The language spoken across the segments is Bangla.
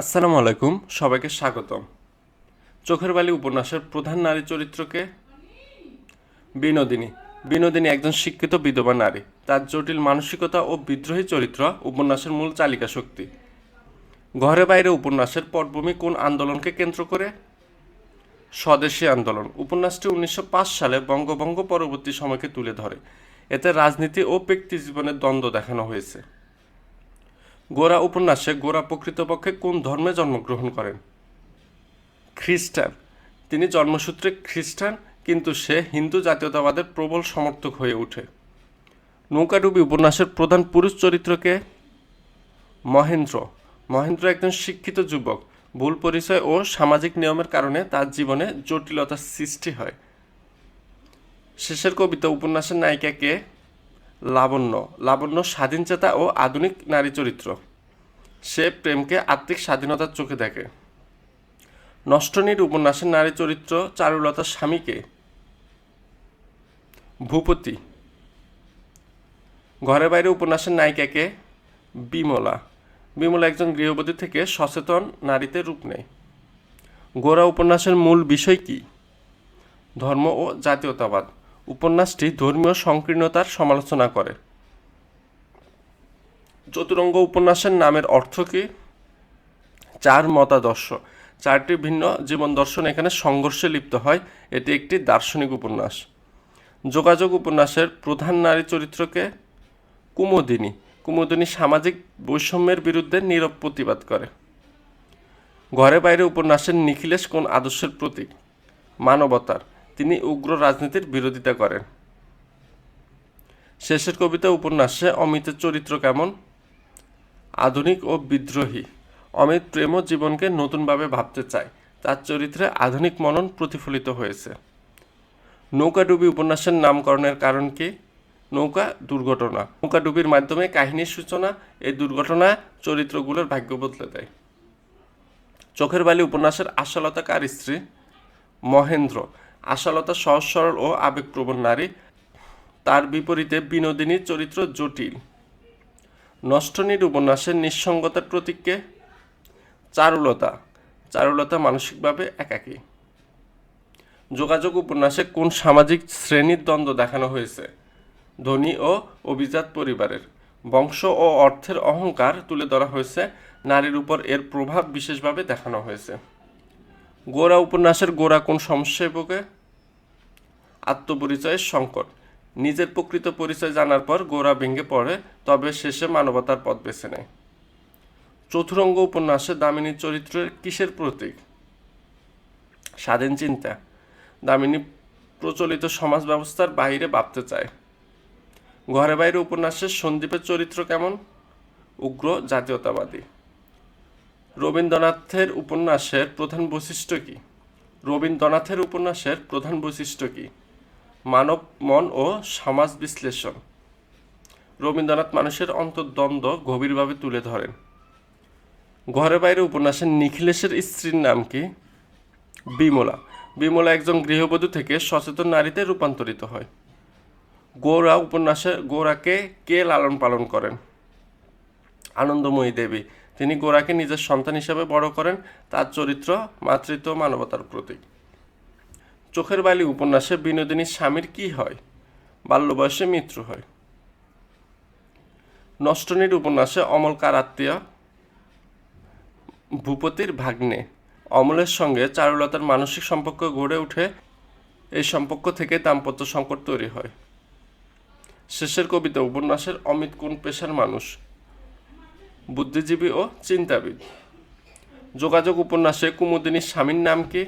আসসালামু আলাইকুম, সবাইকে স্বাগতম। চোখের বালি উপন্যাসের প্রধান নারী চরিত্রকে বিনোদিনী। বিনোদিনী একজন শিক্ষিত বিধবা নারী। তার জটিল মানসিকতা ও বিদ্রোহী চরিত্র উপন্যাসের মূল চালিকা শক্তি। ঘরে বাইরে উপন্যাসের পটভূমি কোন আন্দোলনকে কেন্দ্র করে? স্বদেশী আন্দোলন। উপন্যাসটি 1905 সালে বঙ্গভঙ্গ পরবর্তী সময়কে তুলে ধরে। এতে রাজনীতি ও ব্যক্তি জীবনের দ্বন্দ্ব দেখানো হয়েছে। গোরা উপন্যাসে গোরা প্রকৃতপক্ষে কোন ধর্মে জন্মগ্রহণ করেন? খ্রিস্টান। তিনি জন্মসূত্রে খ্রিস্টান, কিন্তু সে হিন্দু জাতীয়তাবাদের প্রবল সমর্থক হয়ে ওঠে। নৌকাডুবি উপন্যাসের প্রধান পুরুষ চরিত্রকে? মহেন্দ্র। মহেন্দ্র একজন শিক্ষিত যুবক। ভুল পরিচয় ও সামাজিক নিয়মের কারণে তার জীবনে জটিলতার সৃষ্টি হয়। শেষের কবিতা উপন্যাসের নায়িকাকে? লাবণ্য। লাবণ্য স্বাধীনচেতা ও আধুনিক নারী চরিত্র। সে প্রেমকে আত্মিক স্বাধীনতার চোখে দেখে। নষ্টনীর উপন্যাসের নারী চরিত্র চারুলতার স্বামীকে? ভূপতি। ঘরে বাইরে উপন্যাসের নায়িকাকে? বিমলা। বিমলা একজন গৃহবধূ থেকে সচেতন নারীতে রূপ নেয়। গোরা উপন্যাসের মূল বিষয় কি? ধর্ম ও জাতীয়তাবাদ। উপন্যাসটি ধর্মীয় সংকীর্ণতার সমালোচনা করে। চতুরঙ্গ উপন্যাসের নামের অর্থ কি? চার মতাদর্শ। চারটি ভিন্ন জীবন দর্শন এখানে সংঘর্ষে লিপ্ত হয়। এটি একটি দার্শনিক উপন্যাস। যোগাযোগ উপন্যাসের প্রধান নারী চরিত্রকে? কুমুদিনী। কুমুদিনী সামাজিক বৈষম্যের বিরুদ্ধে নীরব প্রতিবাদ করে। ঘরে বাইরে উপন্যাসের নিখিলেশ কোন আদর্শের প্রতীক? মানবতার। তিনি উগ্র রাজনীতির বিরোধিতা করেন। শেষের কবিতা উপন্যাসে অমিতের চরিত্র কেমন? আধুনিক ও বিদ্রোহী। অমিত প্রেম ও জীবনকে নতুনভাবে ভাবতে চায়। তার চরিত্রে আধুনিক মনন প্রতিফলিত হয়েছে। নৌকাডুবি উপন্যাসের নামকরণের কারণ কি? নৌকা দুর্ঘটনা। নৌকাডুবির মাধ্যমে কাহিনীর সূচনা। এই দুর্ঘটনা চরিত্রগুলোর ভাগ্য বদলে দেয়। চোখের বালি উপন্যাসের আশালতা কার স্ত্রী? মহেন্দ্র। আশালতা সহজ সরল ও আবেগপ্রবণ নারী। তার বিপরীতে বিনোদিনীর চরিত্র জটিল। নষ্টনীর উপন্যাসের নিঃসঙ্গতার প্রতীককে? চারুলতা। চারুলতা মানসিকভাবে একাকী। যোগাযোগ উপন্যাসে কোন সামাজিক শ্রেণীর দ্বন্দ্ব দেখানো হয়েছে? ধনী ও অভিজাত পরিবারের। বংশ ও অর্থের অহংকার তুলে ধরা হয়েছে। নারীর উপর এর প্রভাব বিশেষভাবে দেখানো হয়েছে। গোরা উপন্যাসের গোরা কোন সমস্যায় ভোগে? আত্মপরিচয়ের সংকট। নিজের প্রকৃত পরিচয় জানার পর গোরা ভেঙে পড়ে, তবে শেষে মানবতার পথ বেছে নেয়। চতুরঙ্গ উপন্যাসে দামিনীর চরিত্রের কিসের প্রতীক? স্বাধীন চিন্তা। দামিনী প্রচলিত সমাজ ব্যবস্থার বাইরে ভাবতে চায়। ঘরে বাইরে উপন্যাসের সন্দীপের চরিত্র কেমন? উগ্র জাতীয়তাবাদী। রবীন্দ্রনাথের উপন্যাসের প্রধান বৈশিষ্ট্য কি? রবীন্দ্রনাথের উপন্যাসের প্রধান বৈশিষ্ট্য কি? মানব মন ও সমাজ বিশ্লেষণ। রবীন্দ্রনাথ মানুষের অন্তর্দ্বন্দ্ব গভীরভাবে তুলে ধরেন। ঘরে বাইরে উপন্যাসের নিখিলেশের স্ত্রীর নাম কি? বিমলা। বিমলা একজন গৃহবধূ থেকে সচেতন নারীতে রূপান্তরিত হয়। গোরা উপন্যাসে গোরাকে কে লালন পালন করেন? আনন্দময়ী দেবী। তিনি গোরাকে নিজের সন্তান হিসেবে বড় করেন। তার চরিত্র মাতৃত্ব মানবতার প্রতীক। চোখের বালি উপন্যাসে বিনোদিনীর স্বামীর কি হয়? বাল্য বয়সে মৃত্যু হয়। নষ্টনীর উপন্যাসে অমল কার আত্মীয়? ভূপতির ভাগ্নে। অমলের সঙ্গে চারুলতার মানসিক সম্পর্ক গড়ে ওঠে। এই সম্পর্ক থেকে দাম্পত্য সংকট তৈরি হয়। শেষের কবিতা উপন্যাসের অমিত কোন পেশার মানুষ? বুদ্ধিজীবী ও চিন্তাবিদ। যোগাযোগ উপন্যাসে কুমুদিনীর স্বামীর নাম কি?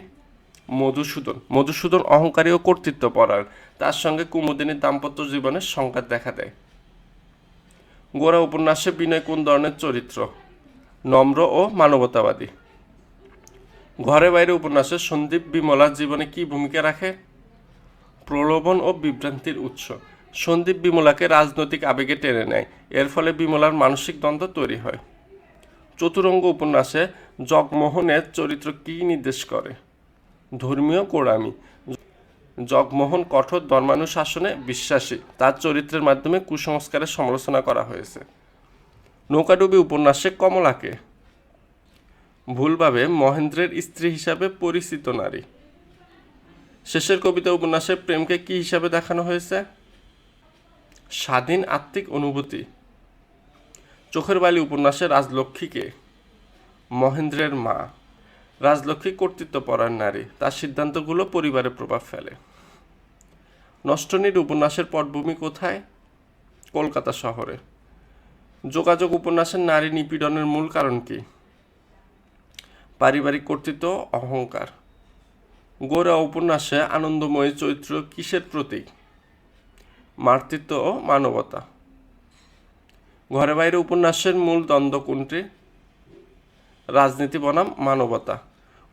মধুসূদন। মধুসূদন অহংকারী ও কর্তৃত্বপরায়ণ। তার সঙ্গে কুমুদিনীর দাম্পত্য জীবনের সংঘাত দেখা দেয়। গোরা উপন্যাসে বিনয় কোন ধরনের চরিত্র? নম্র ও মানবতাবাদী। ঘরে বাইরে উপন্যাসে সন্দীপ বিমলার জীবনে কি ভূমিকা রাখে? প্রলোভন ও বিভ্রান্তির উৎস। সন্দীপ বিমলাকে রাজনৈতিক আবেগে টেনে নেয়। এর ফলে বিমলার মানসিক দ্বন্দ্ব তৈরি হয়। চতুরঙ্গ উপন্যাসে জগমোহনের চরিত্র কি নির্দেশ করে? ধর্মীয় গোঁড়ামি। জগমোহন কঠোর ধর্মানুশাসনে বিশ্বাসী। তার চরিত্রের মাধ্যমে কুসংস্কারের সমালোচনা করা হয়েছে। নৌকাডুবি উপন্যাসে কমলাকে? ভুলভাবে মহেন্দ্রের স্ত্রী হিসাবে পরিচিত নারী। শেষের কবিতা উপন্যাসে প্রেমকে কি হিসাবে দেখানো হয়েছে? স্বাধীন আত্মিক অনুভূতি। চোখের বালি উপন্যাসে রাজলক্ষ্মীকে মহেন্দ্রের মা। রাজলক্ষ্মী কর্তৃত্বপরায়ণ নারী, তার সিদ্ধান্তগুলো পরিবারে প্রভাব ফেলে। নষ্টনীড় উপন্যাসের পটভূমি কোথায়? কলকাতা শহরে। যোগাযোগ উপন্যাসের নারী নিপীড়নের মূল কারণ কি? পারিবারিক কর্তৃত্ব, অহংকার। গোরা উপন্যাসে আনন্দময়ী চরিত্র কিসের প্রতীক? মাতৃত্ব ও মানবতা। ঘরে বাইরে উপন্যাসের মূল দ্বন্দ্ব কোনটি? রাজনীতি বনাম মানবতা।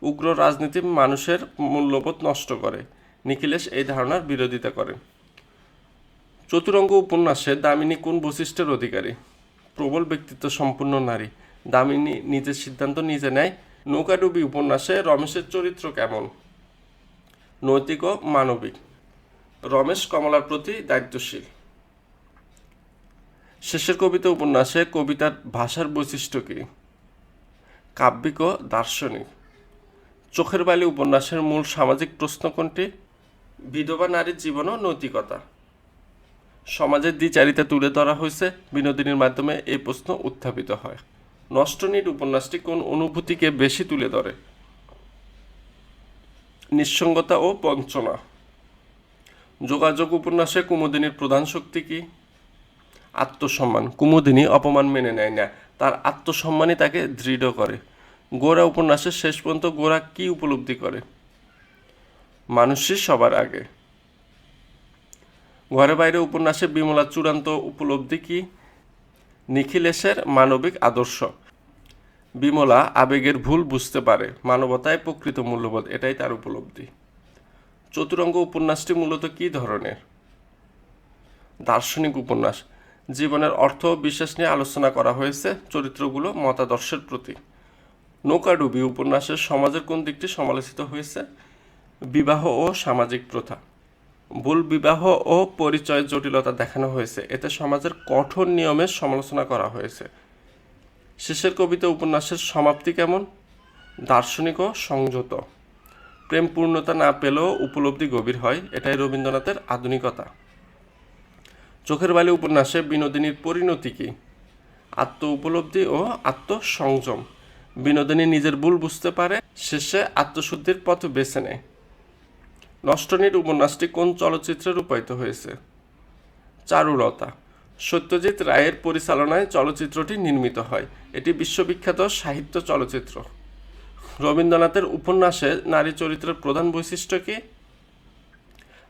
উগ্র রাজনীতি মানুষের মূল্যবোধ নষ্ট করে। নিখিলেশ এই ধারণার বিরোধিতা করেন। চতুরঙ্গ উপন্যাসে দামিনী কোন বৈশিষ্ট্যের অধিকারী? প্রবল ব্যক্তিত্ব সম্পন্ন নারী। দামিনী নিজের সিদ্ধান্ত নিজে নেয়। নৌকাডুবি উপন্যাসে রমেশের চরিত্র কেমন? নৈতিক ও মানবিক। রমেশ কমলার প্রতি দায়িত্বশীল। শেষের কবিতা উপন্যাসে কবিতার ভাষার বৈশিষ্ট্য কী? কাব্যিক ও দার্শনিক। চোখের বালি উপন্যাসের মূল সামাজিক প্রশ্ন কোনটি? বিধবা নারীর জীবন ও নৈতিকতা। সমাজের দ্বিচারিতা তুলে ধরা হয়েছে, বিনোদিনীর মাধ্যমে এই প্রশ্ন উত্থাপিত হয়। নষ্টনীড় উপন্যাসটি কোন অনুভূতিকে বেশি তুলে ধরে? নিঃসঙ্গতা ও বঞ্চনা। যোগাযোগ উপন্যাসে কুমুদিনীর প্রধান শক্তি কি? আত্মসম্মান। কুমুদিনী অপমান মেনে নেয় না, তার আত্মসম্মানই তাকে দৃঢ় করে। গোরা উপন্যাসের শেষ পর্যন্ত গোরা কি উপলব্ধি করে? মানুষই সবার আগে। ঘরে বাইরে উপন্যাসে বিমলার চূড়ান্ত উপলব্ধি কি? নিখিলেশের মানবিক আদর্শ। বিমলা আবেগের ভুল বুঝতে পারে, মানবতায় প্রকৃত মূল্যবোধ, এটাই তার উপলব্ধি। চতুরঙ্গ উপন্যাসটি মূলত কী ধরনের? দার্শনিক উপন্যাস। জীবনের অর্থ ও বিশ্বাস নিয়ে আলোচনা করা হয়েছে, চরিত্রগুলো মতাদর্শের প্রতীক। নৌকাডুবি উপন্যাসের সমাজের কোন দিকটি সমালোচিত হয়েছে? বিবাহ ও সামাজিক প্রথা। ভুল বিবাহ ও পরিচয় জটিলতা দেখানো হয়েছে, এতে সমাজের কঠোর নিয়মের সমালোচনা করা হয়েছে। শেষের কবিতা উপন্যাসের সমাপ্তি কেমন? দার্শনিক ও সংযত। প্রেম পূর্ণতা না পেলেও উপলব্ধি গভীর হয়, এটাই রবীন্দ্রনাথের আধুনিকতা। চোখের বালি উপন্যাসে বিনোদিনীর পরিণতি কি? আত্ম উপলব্ধি ও আত্মসংযম। বিনোদিনী নিজের ভুল বুঝতে পারে, শেষে আত্মশুদ্ধির পথ বেছে নেয়। নষ্টনীড় উপন্যাসটি কোন চলচ্চিত্রে রূপায়িত হয়েছে? চারুলতা। সত্যজিৎ রায়ের পরিচালনায় চলচ্চিত্রটি নির্মিত হয়, এটি বিশ্ববিখ্যাত সাহিত্য চলচ্চিত্র। রবীন্দ্রনাথের উপন্যাসে নারী চরিত্রের প্রধান বৈশিষ্ট্য কি?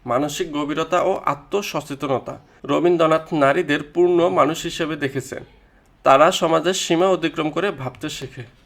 মানসিক গভীরতা ও আত্মসচেতনতা। রবীন্দ্রনাথ নারীদের পূর্ণ মানুষ হিসেবে দেখেছেন, তারা সমাজের সীমা অতিক্রম করে ভাবতে শেখে।